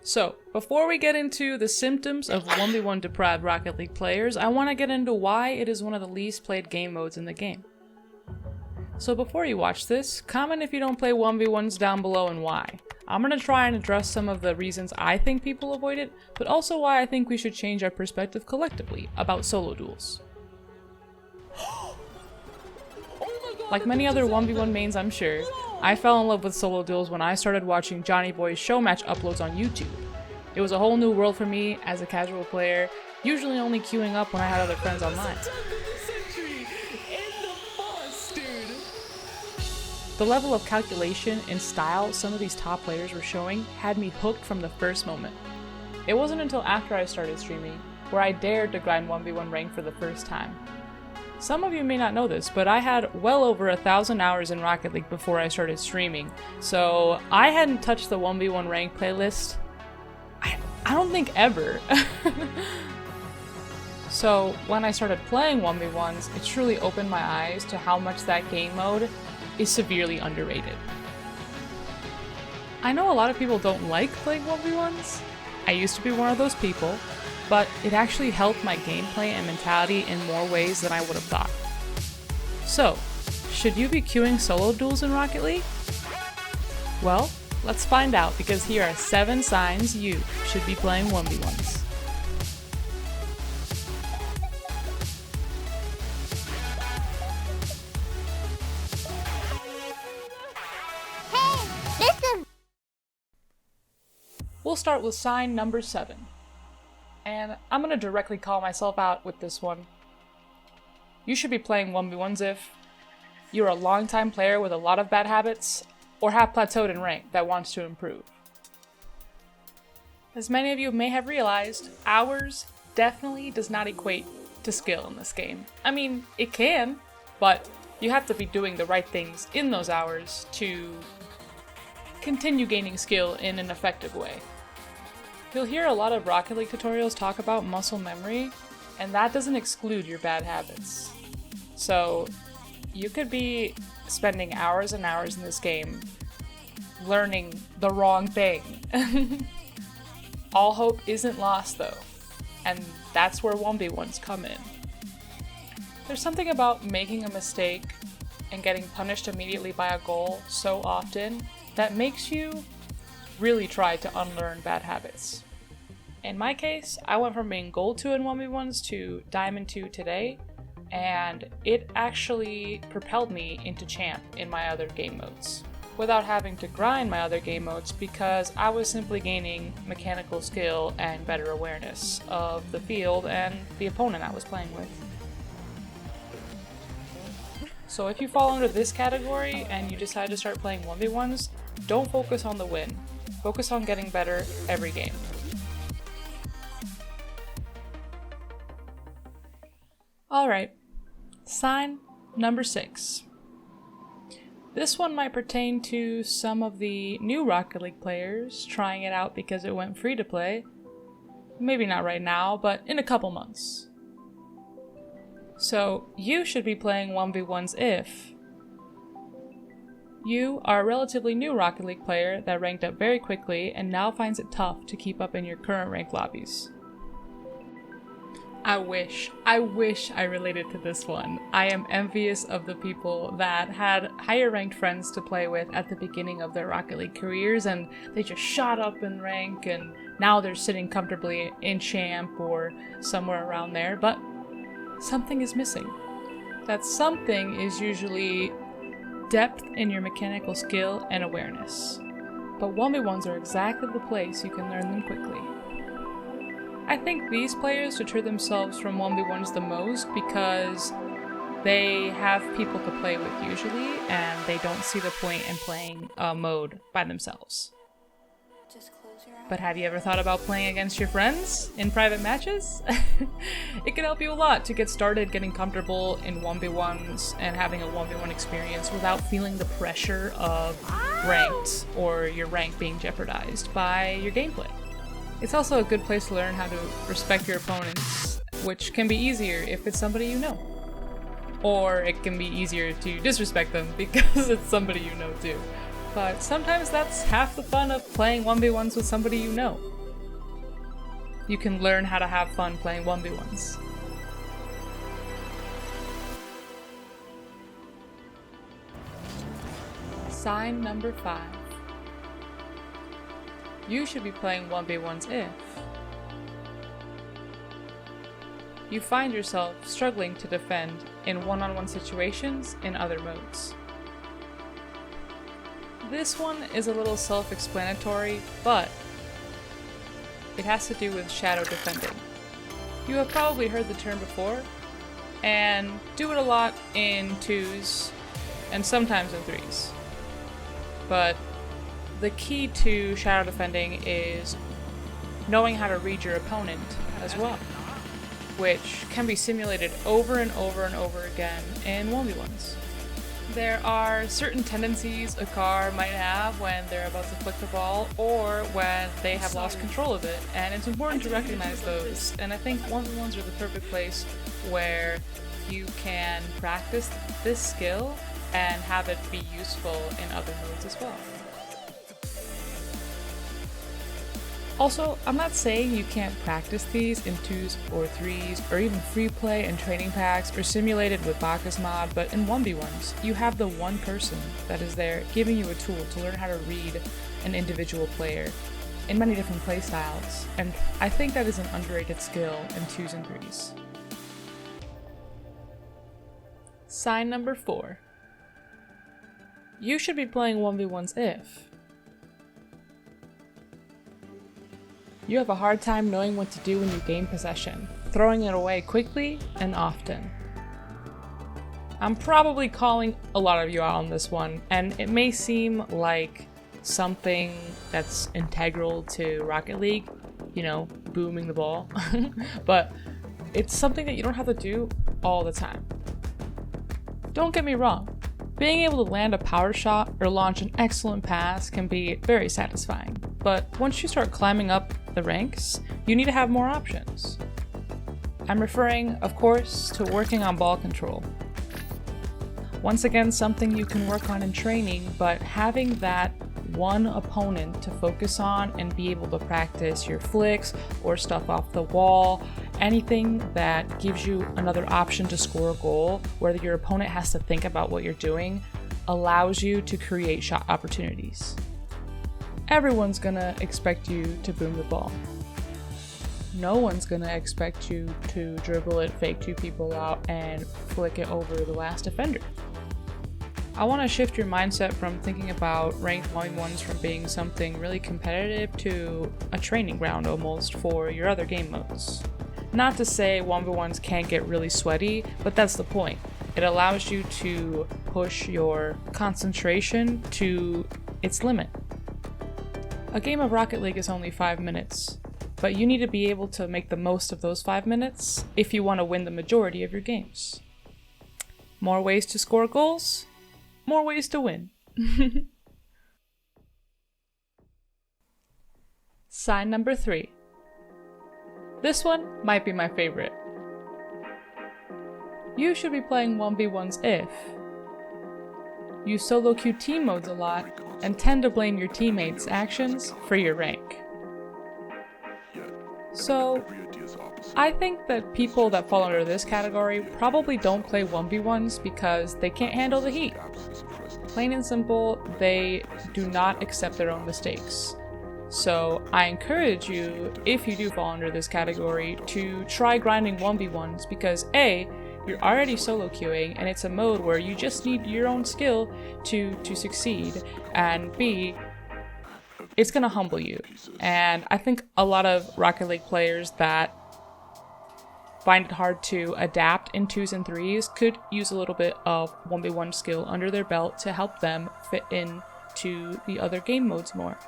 So, before we get into the symptoms of 1v1 deprived Rocket League players, I want to get into why it is one of the least played game modes in the game. So before you watch this, comment if you don't play 1v1s down below and why. I'm going to try and address some of the reasons I think people avoid it, but also why I think we should change our perspective collectively about solo duels. Like many other 1v1 mains, I'm sure, I fell in love with solo duels when I started watching Johnny Boy's show match uploads on YouTube. It was a whole new world for me as a casual player, usually only queuing up when I had other friends online. The level of calculation and style some of these top players were showing had me hooked from the first moment. It wasn't until after I started streaming where I dared to grind 1v1 rank for the first time. Some of you may not know this, but I had well over 1,000 hours in Rocket League before I started streaming, so I hadn't touched the 1v1 rank playlist, I don't think ever. So when I started playing 1v1s, it truly opened my eyes to how much that game mode is severely underrated. I know a lot of people don't like playing 1v1s. I used to be one of those people, but it actually helped my gameplay and mentality in more ways than I would have thought. So, should you be queuing solo duels in Rocket League? Well, let's find out, because here are 7 signs you should be playing 1v1s. We'll start with sign number 7. And I'm gonna directly call myself out with this one. You should be playing 1v1s if you're a longtime player with a lot of bad habits, or have plateaued in rank that wants to improve. As many of you may have realized, hours definitely does not equate to skill in this game. I mean, it can, but you have to be doing the right things in those hours to continue gaining skill in an effective way. You'll hear a lot of Rocket League tutorials talk about muscle memory, and that doesn't exclude your bad habits. So you could be spending hours and hours in this game learning the wrong thing. All hope isn't lost though, and that's where 1v1s come in. There's something about making a mistake and getting punished immediately by a goal so often that makes you really try to unlearn bad habits. In my case, I went from being Gold 2 in 1v1s to Diamond 2 today, and it actually propelled me into Champ in my other game modes, without having to grind my other game modes because I was simply gaining mechanical skill and better awareness of the field and the opponent I was playing with. So if you fall under this category and you decide to start playing 1v1s, don't focus on the win. Focus on getting better every game. Alright, sign number 6. This one might pertain to some of the new Rocket League players trying it out because it went free to play. Maybe not right now, but in a couple months. So, you should be playing 1v1s if you are a relatively new Rocket League player that ranked up very quickly and now finds it tough to keep up in your current rank lobbies. I wish I related to this one. I am envious of the people that had higher ranked friends to play with at the beginning of their Rocket League careers and they just shot up in rank and now they're sitting comfortably in Champ or somewhere around there, but something is missing. That something is usually depth in your mechanical skill and awareness. But 1v1s are exactly the place you can learn them quickly. I think these players deter themselves from 1v1s the most because they have people to play with usually, and they don't see the point in playing a mode by themselves. But have you ever thought about playing against your friends in private matches? It can help you a lot to get started getting comfortable in 1v1s and having a 1v1 experience without feeling the pressure of ranked or your rank being jeopardized by your gameplay. It's also a good place to learn how to respect your opponents, which can be easier if it's somebody you know. Or it can be easier to disrespect them because it's somebody you know too. But sometimes that's half the fun of playing 1v1s with somebody you know. you can learn how to have fun playing 1v1s. Sign number 5. You should be playing 1v1s if you find yourself struggling to defend in one-on-one situations in other modes. This one is a little self-explanatory, but it has to do with shadow defending. You have probably heard the term before, and do it a lot in 2s and sometimes in 3s. But the key to shadow defending is knowing how to read your opponent as well, which can be simulated over and over and over again in 1v1s. There are certain tendencies a car might have when they're about to flick the ball or when they have lost control of it, and it's important to recognize those, and I think 1v1s are the perfect place where you can practice this skill and have it be useful in other modes as well. Also, I'm not saying you can't practice these in 2s or 3s, or even free play and training packs, or simulated with Bacchus mod, but in 1v1s, you have the one person that is there giving you a tool to learn how to read an individual player in many different play styles, and I think that is an underrated skill in 2s and 3s. Sign number 4. You should be playing 1v1s if you have a hard time knowing what to do when you gain possession, throwing it away quickly and often. I'm probably calling a lot of you out on this one, and it may seem like something that's integral to Rocket League, you know, booming the ball, but it's something that you don't have to do all the time. Don't get me wrong, being able to land a power shot or launch an excellent pass can be very satisfying, but once you start climbing up the ranks, you need to have more options. I'm referring, of course, to working on ball control. Once again, something you can work on in training, but having that one opponent to focus on and be able to practice your flicks or stuff off the wall, anything that gives you another option to score a goal where your opponent has to think about what you're doing, allows you to create shot opportunities. Everyone's gonna expect you to boom the ball. No one's gonna expect you to dribble it, fake 2 people out, and flick it over the last defender. I want to shift your mindset from thinking about ranked 1v1s from being something really competitive to a training ground almost for your other game modes. Not to say 1v1s can't get really sweaty, but that's the point. It allows you to push your concentration to its limit. A game of Rocket League is only 5 minutes, but you need to be able to make the most of those 5 minutes if you want to win the majority of your games. More ways to score goals, more ways to win. Sign number 3. This one might be my favorite. You should be playing 1v1s if you solo queue team modes a lot and tend to blame your teammates' actions for your rank. So, I think that people that fall under this category probably don't play 1v1s because they can't handle the heat. Plain and simple, they do not accept their own mistakes. So I encourage you, if you do fall under this category, to try grinding 1v1s because A, you're already solo queuing and it's a mode where you just need your own skill to succeed, and B, it's gonna humble you. And I think a lot of Rocket League players that find it hard to adapt in 2s and 3s could use a little bit of 1v1 skill under their belt to help them fit into the other game modes more.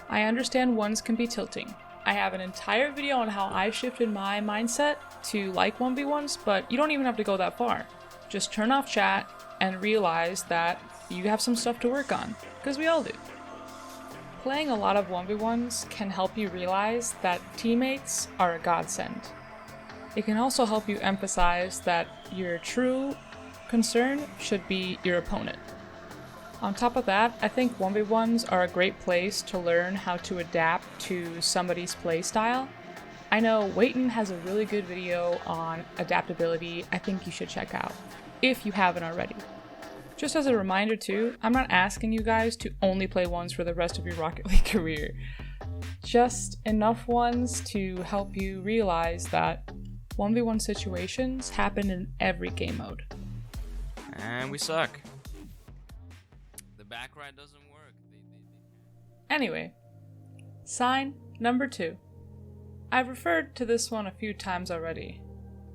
I understand 1s can be tilting. I have an entire video on how I shifted my mindset to like 1v1s, but you don't even have to go that far. Just turn off chat and realize that you have some stuff to work on, because we all do. Playing a lot of 1v1s can help you realize that teammates are a godsend. It can also help you emphasize that your true concern should be your opponent. On top of that, I think 1v1s are a great place to learn how to adapt to somebody's play style, I know Waitin has a really good video on adaptability I think you should check out, if you haven't already. Just as a reminder too, I'm not asking you guys to only play ones for the rest of your Rocket League career. Just enough ones to help you realize that 1v1 situations happen in every game mode. And we suck. The back ride doesn't work. Anyway, sign number 2. I've referred to this one a few times already,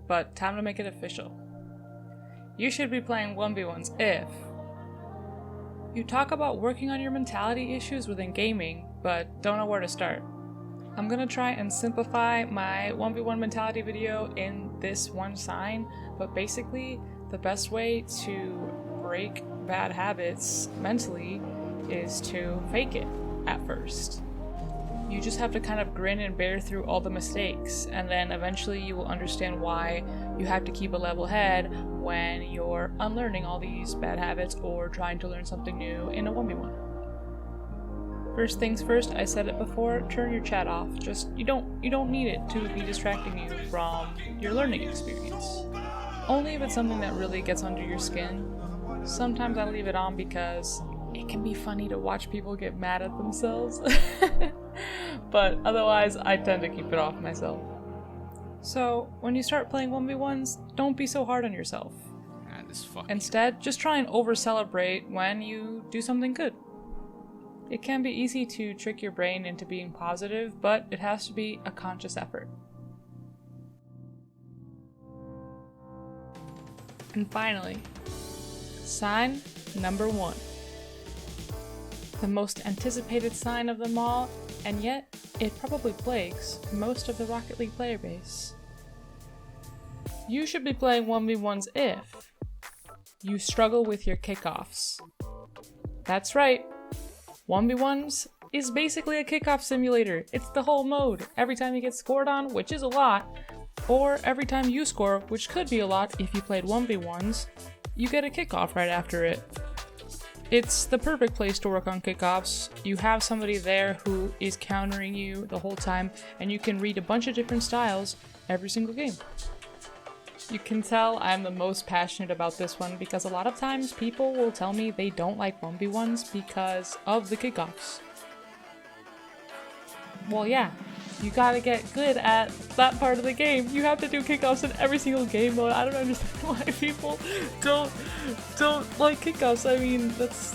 but time to make it official. You should be playing 1v1s if you talk about working on your mentality issues within gaming, but don't know where to start. I'm gonna try and simplify my 1v1 mentality video in this one sign, but basically the best way to break bad habits mentally is to fake it at first. You just have to kind of grin and bear through all the mistakes, and then eventually you will understand why you have to keep a level head when you're unlearning all these bad habits or trying to learn something new in a 1v1. First things first, I said it before, turn your chat off. Just you don't need it to be distracting you from your learning experience. Only if it's something that really gets under your skin. Sometimes I leave it on because it can be funny to watch people get mad at themselves. But otherwise, I tend to keep it off myself. So, when you start playing 1v1s, don't be so hard on yourself. Instead, just try and over-celebrate when you do something good. It can be easy to trick your brain into being positive, but it has to be a conscious effort. And finally, sign number 1. The most anticipated sign of them all, and yet it probably plagues most of the Rocket League player base. You should be playing 1v1s if you struggle with your kickoffs. That's right, 1v1s is basically a kickoff simulator. It's the whole mode. Every time you get scored on, which is a lot, or every time you score, which could be a lot if you played 1v1s, you get a kickoff right after it. It's the perfect place to work on kickoffs. You have somebody there who is countering you the whole time, and you can read a bunch of different styles every single game. You can tell I'm the most passionate about this one because a lot of times people will tell me they don't like 1v1s because of the kickoffs. Well, yeah, you gotta get good at that part of the game. You have to do kickoffs in every single game mode. I don't understand why people don't like kickoffs. I mean, that's